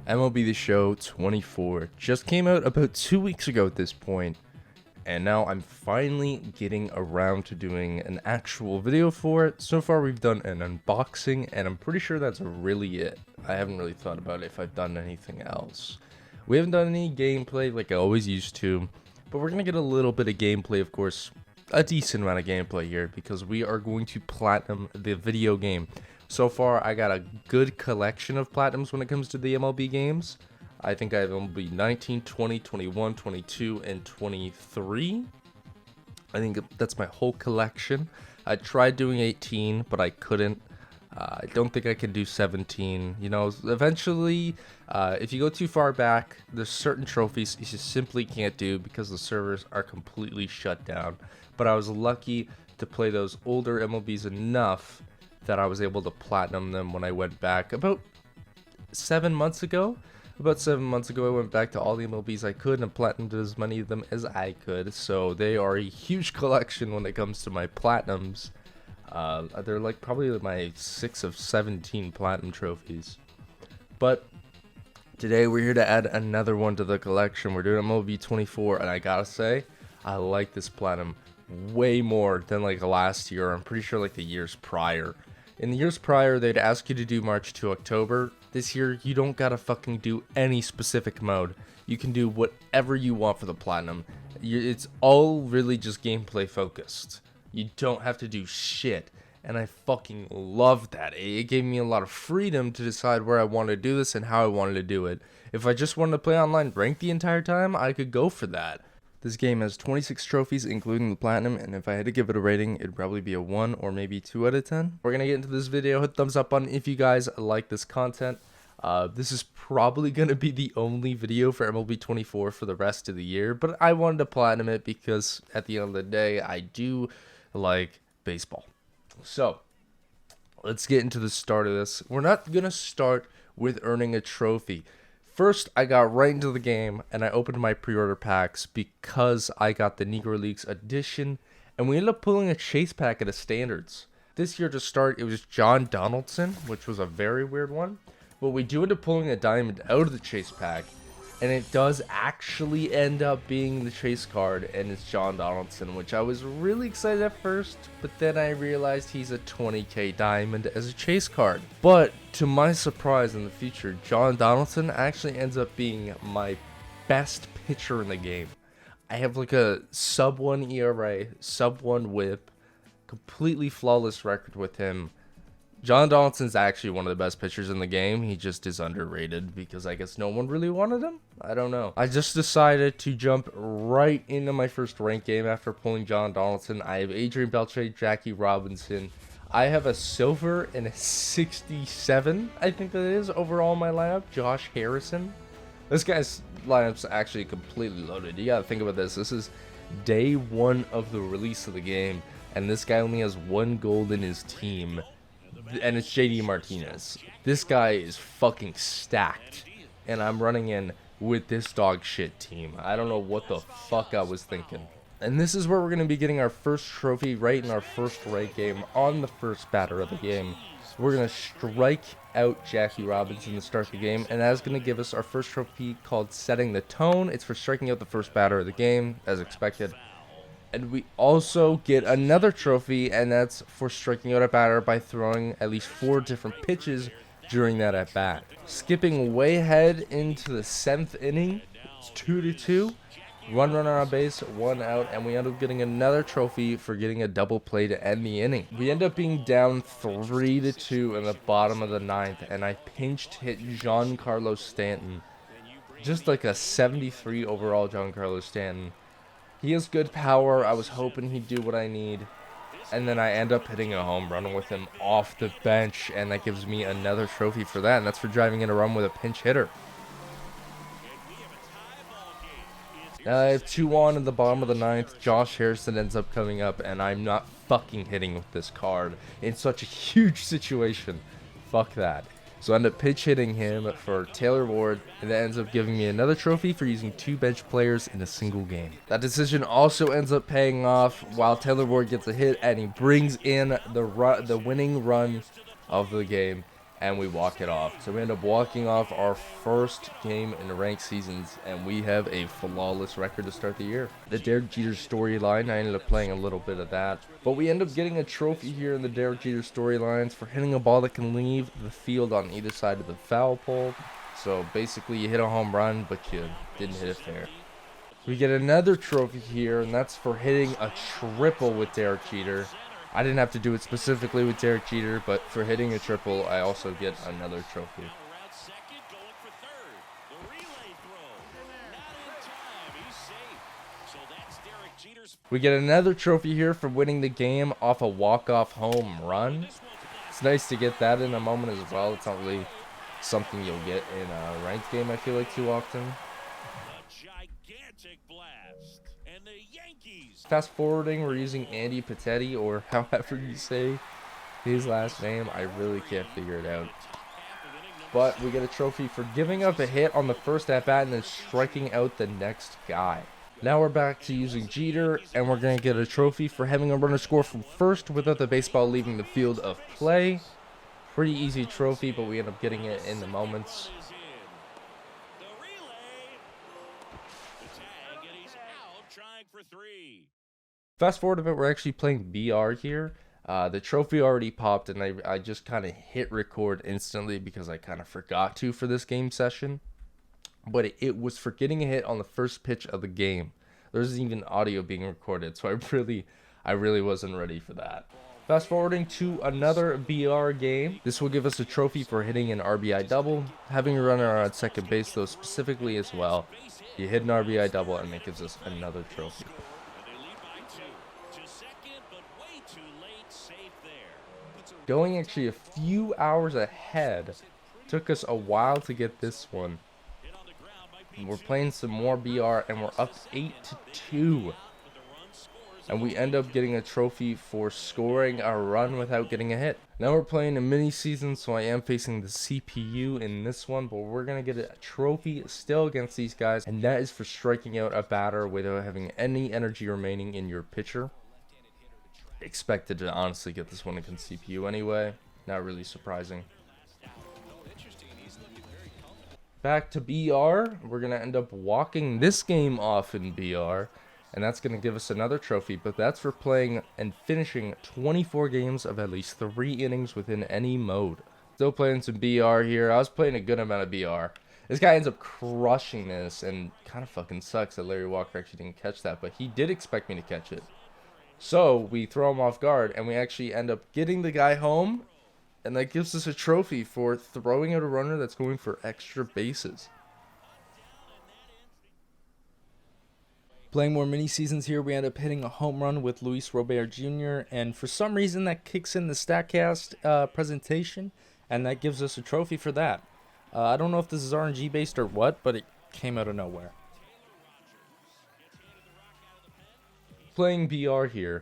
MLB The Show 24 just came out about 2 weeks ago at this point, and now I'm finally getting around to doing an actual video for it. So far we've done an unboxing, and I'm pretty sure that's really it. I haven't really thought about if I've done anything else. We haven't done any gameplay like I always used to, but we're going to get a little bit of gameplay, of course, a decent amount of gameplay here, because we are going to platinum the video game. So far, I got a good collection of platinums when it comes to the MLB games. I think I have MLB 19, 20, 21, 22, and 23. I think that's my whole collection. I tried doing 18, but I couldn't. I don't think I can do 17. You know, eventually, if you go too far back, there's certain trophies you just simply can't do because the servers are completely shut down. But I was lucky to play those older MLBs enough that I was able to platinum them when I went back about 7 months ago. About 7 months ago, I went back to all the MLBs I could and platinumed as many of them as I could. So they are a huge collection when it comes to my platinums. They're like probably my 6 of 17 platinum trophies. But today we're here to add another one to the collection. We're doing MLB 24, and I gotta say, I like this platinum way more than like last year. I'm pretty sure like the years prior. In the years prior, they'd ask you to do March to October. This year, you don't gotta fucking do any specific mode. You can do whatever you want for the platinum. It's all really just gameplay focused. You don't have to do shit. And I fucking love that. It gave me a lot of freedom to decide where I wanted to do this and how I wanted to do it. If I just wanted to play online ranked the entire time, I could go for that. This game has 26 trophies, including the platinum, and if I had to give it a rating, it'd probably be a 1 or maybe 2 out of 10. We're going to get into this video. Hit thumbs up button if you guys like this content. This is probably going to be the only video for MLB 24 for the rest of the year, but I wanted to platinum it because at the end of the day, I do like baseball. So, let's get into the start of this. We're not going to start with earning a trophy. First, I got right into the game, and I opened my pre-order packs because I got the Negro Leagues edition, and we ended up pulling a chase pack at a standards. This year to start, it was John Donaldson, which was a very weird one, but we do end up pulling a diamond out of the chase pack, and it does actually end up being the chase card, and it's John Donaldson, which I was really excited at first, but then I realized he's a 20k diamond as a chase card. But to my surprise in the future, John Donaldson actually ends up being my best pitcher in the game. I have like a sub 1 ERA, sub 1 whip, completely flawless record with him. John Donaldson's actually one of the best pitchers in the game. He just is underrated because I guess no one really wanted him. I don't know. I just decided to jump right into my first ranked game after pulling John Donaldson. I have Adrian Beltre, Jackie Robinson. I have a silver and a 67, I think that is, overall in my lineup. Josh Harrison. This guy's lineup's actually completely loaded. You gotta think about this. This is day 1 of the release of the game, and this guy only has 1 gold in his team. And it's JD Martinez. This guy is fucking stacked, and I'm running in with this dog shit team. I don't know what the fuck I was thinking. And this is where we're going to be getting our first trophy right in our first right game on the first batter of the game. We're going to strike out Jackie Robinson to start the game, and that's going to give us our first trophy called Setting the Tone. It's for striking out the first batter of the game, as expected. And we also get another trophy, and that's for striking out a batter by throwing at least 4 different pitches during that at bat. Skipping way ahead into the 7th inning, it's 2-2. 1 runner on base, 1 out, and we end up getting another trophy for getting a double play to end the inning. We end up being down 3-2 in the bottom of the 9th, and I pinched hit Giancarlo Stanton. Just like a 73 overall Giancarlo Stanton. He has good power. I was hoping he'd do what I need. And then I end up hitting a home run with him off the bench. And that gives me another trophy for that. And that's for driving in a run with a pinch hitter. Now I have 2 on in the bottom of the 9th. Josh Harrison ends up coming up. And I'm not fucking hitting with this card in such a huge situation. Fuck that. So I end up pitch hitting him for Taylor Ward, and that ends up giving me another trophy for using 2 bench players in a single game. That decision also ends up paying off while Taylor Ward gets a hit, and he brings in the winning run of the game. and we walk it off. So we end up walking off our first game in the ranked seasons, and we have a flawless record to start the year. The Derek Jeter storyline, I ended up playing a little bit of that, but we end up getting a trophy here in the Derek Jeter storylines for hitting a ball that can leave the field on either side of the foul pole. So basically you hit a home run, but you didn't hit it fair. We get another trophy here, and that's for hitting a triple with Derek Jeter. I didn't have to do it specifically with Derek Jeter, but for hitting a triple, I also get another trophy. We get another trophy here for winning the game off a walk-off home run. It's nice to get that in a moment as well. It's not really something you'll get in a ranked game, I feel like, too often. Fast forwarding, we're using Andy Patetti, or however you say his last name. I really can't figure it out. But we get a trophy for giving up a hit on the first at-bat and then striking out the next guy. Now we're back to using Jeter, and we're going to get a trophy for having a runner score from first without the baseball leaving the field of play. Pretty easy trophy, but we end up getting it in the moments. Fast forward a bit, we're actually playing BR here. The trophy already popped, and I just kind of hit record instantly because I kind of forgot to for this game session. But it was for getting a hit on the first pitch of the game. There's even audio being recorded, so I really wasn't ready for that. Fast forwarding to another BR game. This will give us a trophy for hitting an RBI double. Having a runner on second base, though, specifically as well. You hit an RBI double, and it gives us another trophy. Going actually a few hours ahead, took us a while to get this one. We're playing some more BR, and we're up 8-2. And we end up getting a trophy for scoring a run without getting a hit. Now we're playing a mini season, so I am facing the CPU in this one, but we're going to get a trophy still against these guys, and that is for striking out a batter without having any energy remaining in your pitcher. Expected to honestly get this one against CPU anyway. Not really surprising. Back to BR. We're going to end up walking this game off in BR. And that's going to give us another trophy. But that's for playing and finishing 24 games of at least 3 innings within any mode. Still playing some BR here. I was playing a good amount of BR. This guy ends up crushing this. And kind of fucking sucks that Larry Walker actually didn't catch that. But he did expect me to catch it. So we throw him off guard, and we actually end up getting the guy home, and that gives us a trophy for throwing out a runner that's going for extra bases. Playing more mini seasons here, we end up hitting a home run with Luis Robert Jr., and for some reason that kicks in the StatCast presentation, and that gives us a trophy for that. I don't know if this is RNG based or what, but it came out of nowhere. Playing BR here,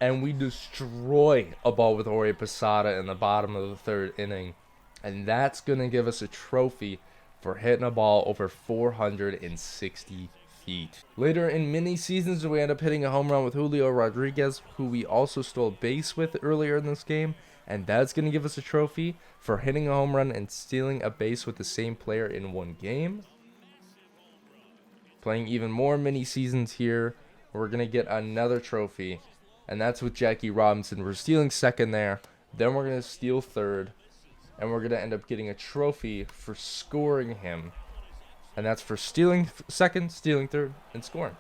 and we destroy a ball with Jorge Posada in the bottom of the 3rd inning, and that's going to give us a trophy for hitting a ball over 460 feet. Later in mini seasons, we end up hitting a home run with Julio Rodriguez, who we also stole base with earlier in this game, and that's going to give us a trophy for hitting a home run and stealing a base with the same player in one game. Playing even more mini seasons here, we're going to get another trophy, and that's with Jackie Robinson. We're stealing second there, then we're going to steal third, and we're going to end up getting a trophy for scoring him, and that's for stealing second, stealing third, and scoring.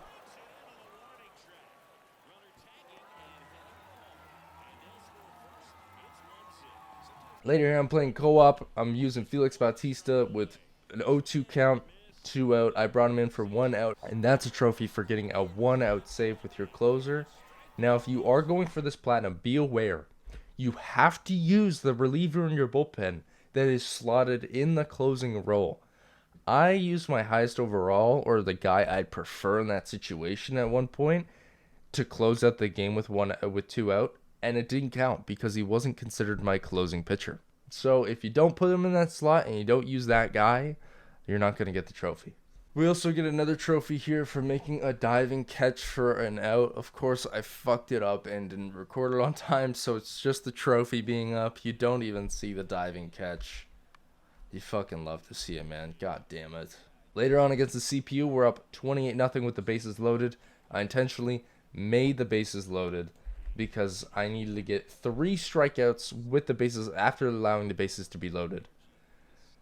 Later here, I'm playing co-op. I'm using Felix Bautista with an 0-2 count. 2 out. I brought him in for 1 out, and that's a trophy for getting a 1 out save with your closer. Now, if you are going for this platinum, be aware you have to use the reliever in your bullpen that is slotted in the closing role. I used my highest overall, or the guy I'd prefer in that situation at one point, to close out the game with 2 out, and it didn't count because he wasn't considered my closing pitcher. So if you don't put him in that slot and you don't use that guy, you're not going to get the trophy. We also get another trophy here for making a diving catch for an out. Of course, I fucked it up and didn't record it on time, so it's just the trophy being up. You don't even see the diving catch. You fucking love to see it, man. God damn it. Later on against the CPU, we're up 28-0 with the bases loaded. I intentionally made the bases loaded because I needed to get 3 strikeouts with the bases after allowing the bases to be loaded.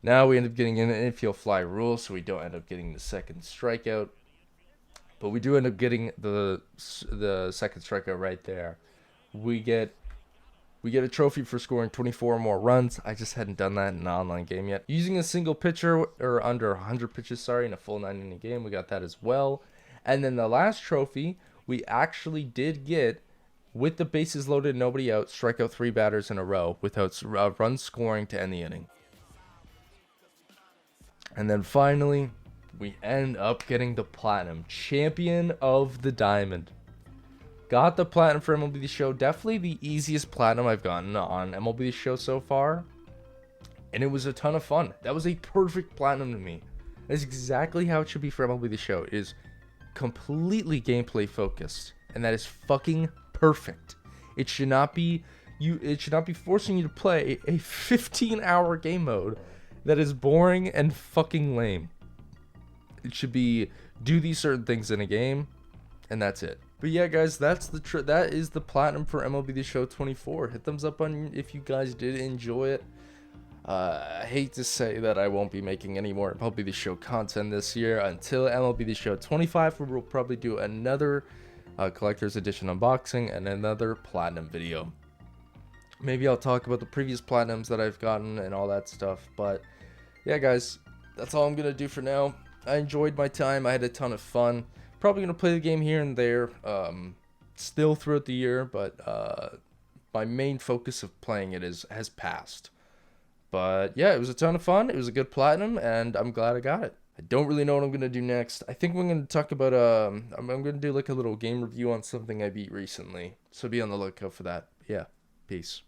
Now we end up getting an infield fly rule, so we don't end up getting the second strikeout. But we do end up getting the second strikeout right there. We get a trophy for scoring 24 or more runs. I just hadn't done that in an online game yet. Using a single pitcher, or under 100 pitches, sorry, in a full 9-inning game, we got that as well. And then the last trophy, we actually did get, with the bases loaded, nobody out, strike out 3 batters in a row without run scoring to end the inning. And then finally, we end up getting the platinum. Champion of the Diamond. Got the platinum for MLB The Show. Definitely the easiest platinum I've gotten on MLB The Show so far. And it was a ton of fun. That was a perfect platinum to me. That's exactly how it should be for MLB The Show. It is completely gameplay focused. And that is fucking perfect. It should not be forcing you to play a 15-hour game mode that is boring and fucking lame. It should be do these certain things in a game, and that's it. But yeah, guys, that is the platinum for MLB The Show 24. Hit thumbs up on if you guys did enjoy it. I hate to say that I won't be making any more MLB The Show content this year until MLB The Show 25, where we'll probably do another collector's edition unboxing and another platinum video. Maybe I'll talk about the previous platinums that I've gotten and all that stuff. But yeah, guys, that's all I'm going to do for now. I enjoyed my time. I had a ton of fun. Probably going to play the game here and there still throughout the year. But my main focus of playing it has passed. But yeah, it was a ton of fun. It was a good platinum, and I'm glad I got it. I don't really know what I'm going to do next. I think we're going to talk about, I'm going to do like a little game review on something I beat recently. So be on the lookout for that. Yeah, peace.